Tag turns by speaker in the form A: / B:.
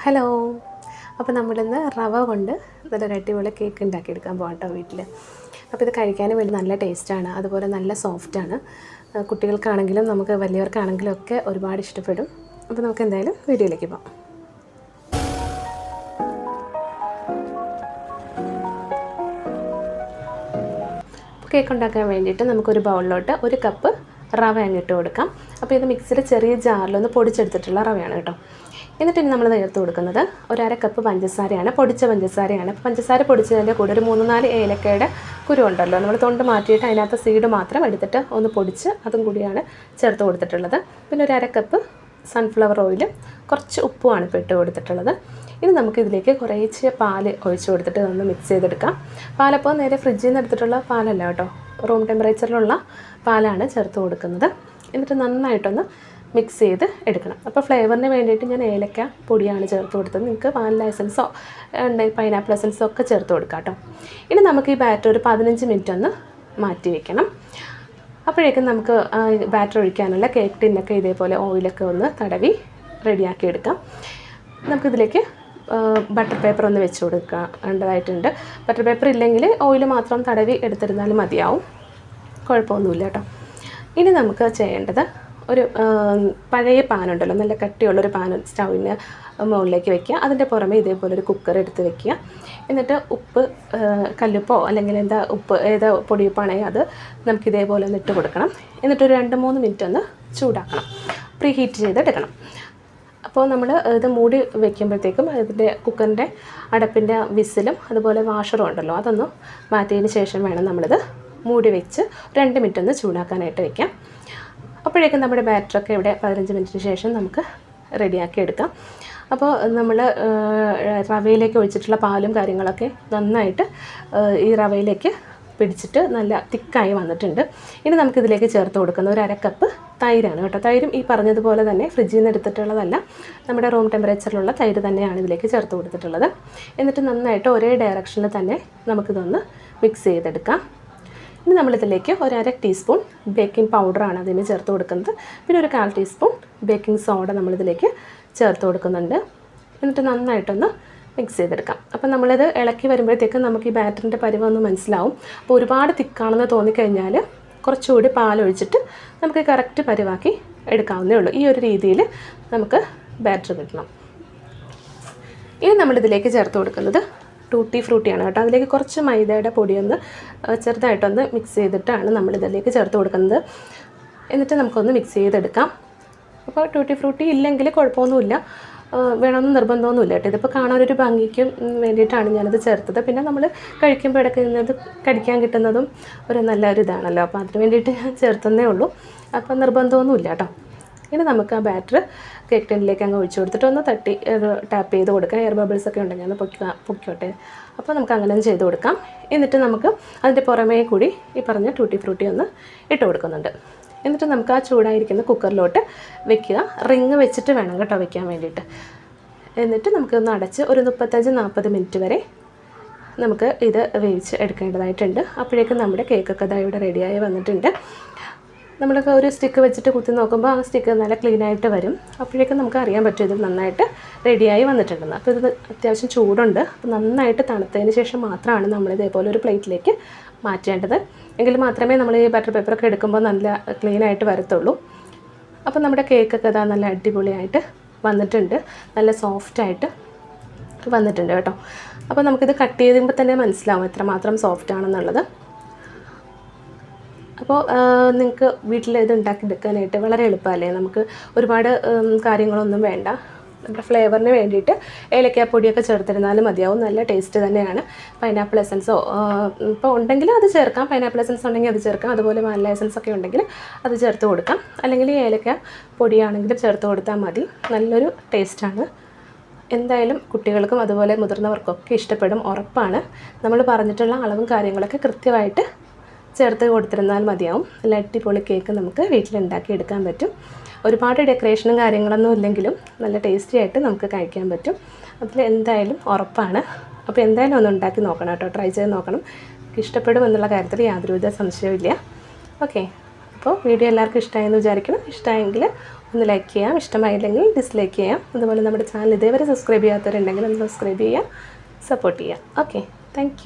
A: Hello. അപ്പോൾ നമ്മളിന്ന് റവ കൊണ്ട് നല്ലൊരു അടിപൊളി കേക്ക് ഉണ്ടാക്കിയെടുക്കാൻ പോകാം കേട്ടോ വീട്ടിൽ. അപ്പോൾ ഇത് കഴിക്കാനും വേണ്ടി നല്ല ടേസ്റ്റാണ്, അതുപോലെ നല്ല സോഫ്റ്റാണ്. കുട്ടികൾക്കാണെങ്കിലും നമുക്ക് വലിയവർക്കാണെങ്കിലും ഒക്കെ ഒരുപാട് ഇഷ്ടപ്പെടും. അപ്പോൾ നമുക്ക് എന്തായാലും വീഡിയോയിലേക്ക് പോകാം. കേക്ക് ഉണ്ടാക്കാൻ വേണ്ടിയിട്ട് നമുക്കൊരു ബൗളിലോട്ട് 1 കപ്പ് റവ അങ്ങിട്ട് കൊടുക്കാം. അപ്പോൾ ഇത് മിക്സിയുടെ ചെറിയ ജാറിലൊന്ന് പൊടിച്ചെടുത്തിട്ടുള്ള റവയാണ് കേട്ടോ. എന്നിട്ട് ഇനി നമ്മൾ ചേർത്ത് കൊടുക്കുന്നത് 1/2 കപ്പ് പഞ്ചസാരയാണ്, പൊടിച്ച പഞ്ചസാരയാണ്. പഞ്ചസാര പൊടിച്ചതിൻ്റെ കൂടെ ഒരു 3-4 ഏലക്കയുടെ കുരു ഉണ്ടല്ലോ, നമ്മൾ തൊണ്ട് മാറ്റിയിട്ട് അതിനകത്ത് സീഡ് മാത്രം എടുത്തിട്ട് ഒന്ന് പൊടിച്ച് അതും കൂടിയാണ് ചേർത്ത് കൊടുത്തിട്ടുള്ളത്. പിന്നെ ഒരു 1/2 കപ്പ് സൺഫ്ലവർ ഓയിലും കുറച്ച് ഉപ്പുമാണ് ഇപ്പോൾ ഇട്ട് കൊടുത്തിട്ടുള്ളത്. ഇനി നമുക്കിതിലേക്ക് കുറേശ്ശെ പാൽ ഒഴിച്ച് കൊടുത്തിട്ട് ഒന്ന് മിക്സ് ചെയ്തെടുക്കാം. പാലപ്പോൾ നേരെ ഫ്രിഡ്ജിൽ നിന്ന് എടുത്തിട്ടുള്ള പാലല്ല കേട്ടോ, റൂം ടെമ്പറേച്ചറിലുള്ള പാലാണ് ചേർത്ത് കൊടുക്കുന്നത്. എന്നിട്ട് നന്നായിട്ടൊന്ന് മിക്സ് ചെയ്ത് എടുക്കണം. അപ്പോൾ ഫ്ലേവറിന് വേണ്ടിയിട്ട് ഞാൻ ഏലക്ക പൊടിയാണ് ചേർത്ത് കൊടുത്തത്. നിങ്ങൾക്ക് വാനില എസൻസോ പൈനാപ്പിൾ എസൻസോ ഒക്കെ ചേർത്ത് കൊടുക്കാം കേട്ടോ. ഇനി നമുക്ക് ഈ ബാറ്റർ ഒരു 15 മിനിറ്റ് ഒന്ന് മാറ്റി വയ്ക്കണം. അപ്പോഴേക്കും നമുക്ക് ബാറ്റർ ഒഴിക്കാനുള്ള കേക്ക് ടിന്നൊക്കെ ഇതേപോലെ ഓയിലൊക്കെ ഒന്ന് തടവി റെഡിയാക്കി എടുക്കാം. നമുക്കിതിലേക്ക് ബട്ടർ പേപ്പർ ഒന്ന് വെച്ച് കൊടുക്കേണ്ടതായിട്ടുണ്ട്. ബട്ടർ പേപ്പർ ഇല്ലെങ്കിൽ ഓയിൽ മാത്രം തടവി എടുത്തിരുന്നാലും മതിയാവും, കുഴപ്പമൊന്നുമില്ല കേട്ടോ. ഇനി നമുക്ക് ചെയ്യേണ്ടത് ഒരു പഴയ പാനുണ്ടല്ലോ, നല്ല കട്ടിയുള്ളൊരു പാൻ സ്റ്റൗവിന് മുകളിലേക്ക് വെക്കുക. അതിൻ്റെ പുറമെ ഇതേപോലെ ഒരു കുക്കർ എടുത്ത് വെക്കുക. എന്നിട്ട് ഉപ്പ്, കല്ലുപ്പോ അല്ലെങ്കിൽ ഉപ്പ് ഏത് പൊടിയുപ്പാണെങ്കിൽ അത് നമുക്ക് ഇതേപോലെ ഒന്ന് ഇട്ട് കൊടുക്കണം. എന്നിട്ടൊരു 2-3 മിനിറ്റ് ഒന്ന് ചൂടാക്കണം, പ്രീ ഹീറ്റ് ചെയ്തെടുക്കണം. അപ്പോൾ നമ്മൾ ഇത് മൂടി വയ്ക്കുമ്പോഴത്തേക്കും ഇതിൻ്റെ കുക്കറിൻ്റെ അടപ്പിൻ്റെ വിസിലും അതുപോലെ വാഷറും ഉണ്ടല്ലോ, അതൊന്ന് മാറ്റിയതിന് ശേഷം വേണം നമ്മളിത് മൂടി വെച്ച് 2 മിനിറ്റ് ഒന്ന് ചൂടാക്കാനായിട്ട് വയ്ക്കാം. അപ്പോഴേക്കും നമ്മുടെ ബാറ്ററൊക്കെ ഇവിടെ 15 മിനിറ്റിന് ശേഷം നമുക്ക് റെഡിയാക്കി എടുക്കാം. അപ്പോൾ നമ്മൾ റവയിലേക്ക് ഒഴിച്ചിട്ടുള്ള പാലും കാര്യങ്ങളൊക്കെ നന്നായിട്ട് ഈ റവയിലേക്ക് പിടിച്ചിട്ട് നല്ല തിക്കായി വന്നിട്ടുണ്ട്. ഇനി നമുക്കിതിലേക്ക് ചേർത്ത് കൊടുക്കുന്ന ഒരു 1/2 കപ്പ് തൈരാണ് കേട്ടോ. തൈരും ഈ പറഞ്ഞതുപോലെ തന്നെ ഫ്രിഡ്ജിൽ നിന്ന് എടുത്തിട്ടുള്ളതല്ല, നമ്മുടെ റൂം ടെമ്പറേച്ചറിലുള്ള തൈര് തന്നെയാണ് ഇതിലേക്ക് ചേർത്ത് കൊടുത്തിട്ടുള്ളത്. എന്നിട്ട് നന്നായിട്ട് ഒരേ ഡയറക്ഷനിൽ തന്നെ നമുക്കിതൊന്ന് മിക്സ് ചെയ്തെടുക്കാം. ഇനി നമ്മളിതിലേക്ക് ഒരു 1/2 ടീസ്പൂൺ ബേക്കിംഗ് പൗഡറാണ് അതിന് ചേർത്ത് കൊടുക്കുന്നത്. പിന്നെ ഒരു 1/4 ടീസ്പൂൺ ബേക്കിംഗ് സോഡ നമ്മളിതിലേക്ക് ചേർത്ത് കൊടുക്കുന്നുണ്ട്. എന്നിട്ട് നന്നായിട്ടൊന്ന് മിക്സ് ചെയ്തെടുക്കാം. അപ്പം നമ്മളിത് ഇളക്കി വരുമ്പോഴത്തേക്കും നമുക്ക് ഈ ബാറ്ററിൻ്റെ പരുവൊന്ന് മനസ്സിലാവും. അപ്പോൾ ഒരുപാട് തിക്കാണെന്ന് തോന്നിക്കഴിഞ്ഞാൽ കുറച്ചുകൂടി പാലൊഴിച്ചിട്ട് നമുക്ക് കറക്റ്റ് പരുവാക്കി എടുക്കാവുന്നേ ഉള്ളൂ. ഈ ഒരു രീതിയിൽ നമുക്ക് ബാറ്റർ കിട്ടണം. ഇനി നമ്മളിതിലേക്ക് ചേർത്ത് കൊടുക്കുന്നത് ടൂട്ടി ഫ്രൂട്ടിയാണ് കേട്ടോ. അതിലേക്ക് കുറച്ച് മൈദയുടെ പൊടിയൊന്ന് ചെറുതായിട്ടൊന്ന് മിക്സ് ചെയ്തിട്ടാണ് നമ്മളിതിലേക്ക് ചേർത്ത് കൊടുക്കുന്നത്. എന്നിട്ട് നമുക്കൊന്ന് മിക്സ് ചെയ്തെടുക്കാം. അപ്പോൾ ടൂട്ടി ഫ്രൂട്ടി ഇല്ലെങ്കിൽ കുഴപ്പമൊന്നുമില്ല, വേണമെന്ന് നിർബന്ധമൊന്നുമില്ല കേട്ടോ. ഇതിപ്പോൾ കാണാനൊരു ഭംഗിക്കും വേണ്ടിയിട്ടാണ് ഞാനത് ചേർത്തത്. പിന്നെ നമ്മൾ കഴിക്കുമ്പോൾ ഇടയ്ക്ക് ഇത് കടിക്കാൻ കിട്ടുന്നതും ഒരു നല്ലൊരു ഇതാണല്ലോ, അപ്പോൾ അതിന് വേണ്ടിയിട്ട് ഞാൻ ചേർത്തന്നേ ഉള്ളൂ. അപ്പോൾ നിർബന്ധമൊന്നുമില്ല കേട്ടോ. ഇനി നമുക്ക് ആ ബാറ്റർ കേക്ക് ടിന്നിലേക്ക് അങ്ങ് ഒഴിച്ചു കൊടുത്തിട്ട് ഒന്ന് തട്ടി ടാപ്പ് ചെയ്ത് കൊടുക്കാം. എയർ ബബിൾസ് ഒക്കെ ഉണ്ടെങ്കിൽ ഒന്ന് പൊക്കിക്കോട്ടെ. അപ്പോൾ നമുക്ക് അങ്ങനെ ചെയ്ത് കൊടുക്കാം. എന്നിട്ട് നമുക്ക് അതിൻ്റെ പുറമേ കൂടി ഈ പറഞ്ഞ ടൂട്ടി ഫ്രൂട്ടി ഒന്ന് ഇട്ട് കൊടുക്കുന്നുണ്ട്. എന്നിട്ട് നമുക്ക് ആ ചൂടായിരിക്കുന്ന കുക്കറിലോട്ട് വെക്കുക. റിങ് വെച്ചിട്ട് വേണം കേട്ടോ വെക്കാൻ വേണ്ടിയിട്ട്. എന്നിട്ട് നമുക്കൊന്ന് അടച്ച് ഒരു 35-40 മിനിറ്റ് വരെ നമുക്ക് ഇത് വേവിച്ച് എടുക്കേണ്ടതായിട്ടുണ്ട്. അപ്പോഴേക്കും നമ്മുടെ കേക്കൊക്കെ ദാ ഇവിടെ റെഡിയായി വന്നിട്ടുണ്ട്. നമ്മളൊക്കെ ഒരു സ്റ്റിക്ക് വെച്ചിട്ട് കുത്തി നോക്കുമ്പോൾ ആ സ്റ്റിക്ക് നല്ല ക്ലീനായിട്ട് വരും. അപ്പോഴേക്കും നമുക്ക് അറിയാൻ പറ്റും ഇത് നന്നായിട്ട് റെഡിയായി വന്നിട്ടുണ്ടെന്ന്. അപ്പോൾ ഇത് അത്യാവശ്യം ചൂടുണ്ട്. അപ്പോൾ നന്നായിട്ട് തണുത്തതിന് ശേഷം മാത്രമാണ് നമ്മൾ ഇതേപോലെ ഒരു പ്ലേറ്റിലേക്ക് മാറ്റേണ്ടത്. എങ്കിൽ മാത്രമേ നമ്മൾ ഈ ബട്ടർ പേപ്പറൊക്കെ എടുക്കുമ്പോൾ നല്ല ക്ലീനായിട്ട് വരത്തുള്ളൂ. അപ്പോൾ നമ്മുടെ കേക്കൊക്കെ ഇതാ നല്ല അടിപൊളിയായിട്ട് വന്നിട്ടുണ്ട്, നല്ല സോഫ്റ്റായിട്ട് വന്നിട്ടുണ്ട് കേട്ടോ. അപ്പോൾ നമുക്കിത് കട്ട് ചെയ്യുമ്പോൾ തന്നെ മനസ്സിലാവും എത്രമാത്രം സോഫ്റ്റ് ആണെന്നുള്ളത്. അപ്പോൾ നിങ്ങൾക്ക് വീട്ടിൽ ഇത് ഉണ്ടാക്കിയെടുക്കാനായിട്ട് വളരെ എളുപ്പമല്ലേ. നമുക്ക് ഒരുപാട് കാര്യങ്ങളൊന്നും വേണ്ട. നമ്മുടെ ഫ്ലേവറിന് വേണ്ടിയിട്ട് ഏലക്കാപ്പൊടിയൊക്കെ ചേർത്തിരുന്നാലും മതിയാവും, നല്ല ടേസ്റ്റ് തന്നെയാണ്. പൈനാപ്പിൾ എസൻസോ ഇപ്പോൾ ഉണ്ടെങ്കിൽ അത് ചേർക്കാം, പൈനാപ്പിൾ എസൻസ് ഉണ്ടെങ്കിൽ അത് ചേർക്കാം. അതുപോലെ വാനില എസൻസ് ഒക്കെ ഉണ്ടെങ്കിൽ അത് ചേർത്ത് കൊടുക്കാം. അല്ലെങ്കിൽ ഏലക്ക പൊടിയാണെങ്കിലും ചേർത്ത് കൊടുത്താൽ മതി. നല്ലൊരു ടേസ്റ്റാണ്. എന്തായാലും കുട്ടികൾക്കും അതുപോലെ മുതിർന്നവർക്കൊക്കെ ഇഷ്ടപ്പെടും, ഉറപ്പാണ്. നമ്മൾ പറഞ്ഞിട്ടുള്ള അളവും കാര്യങ്ങളൊക്കെ കൃത്യമായിട്ട് ചേർത്ത് കൊടുത്തിരുന്നാൽ മതിയാവും. നല്ല അടിപൊളി കേക്ക് നമുക്ക് വീട്ടിലുണ്ടാക്കി എടുക്കാൻ പറ്റും. ഒരുപാട് ഡെക്കറേഷനും കാര്യങ്ങളൊന്നും ഇല്ലെങ്കിലും നല്ല ടേസ്റ്റി ആയിട്ട് നമുക്ക് കഴിക്കാൻ പറ്റും. അതിൽ എന്തായാലും ഉറപ്പാണ്. അപ്പോൾ എന്തായാലും ഒന്ന് ഉണ്ടാക്കി നോക്കണം കേട്ടോ, ട്രൈ ചെയ്ത് നോക്കണം. ഇഷ്ടപ്പെടുമെന്നുള്ള കാര്യത്തിൽ യാതൊരുവിധ സംശയമില്ല. ഓക്കെ, അപ്പോൾ വീഡിയോ എല്ലാവർക്കും ഇഷ്ടമായെന്ന് വിചാരിക്കണം. ഇഷ്ടമായെങ്കിൽ ഒന്ന് ലൈക്ക് ചെയ്യാം, ഇഷ്ടമായില്ലെങ്കിൽ ഡിസ്ലൈക്ക് ചെയ്യാം. അതുപോലെ നമ്മുടെ ചാനൽ ഇതേവരെ സബ്സ്ക്രൈബ് ചെയ്യാത്തവരുണ്ടെങ്കിൽ ഒന്ന് സബ്സ്ക്രൈബ് ചെയ്യുക, സപ്പോർട്ട് ചെയ്യുക. Okay, thank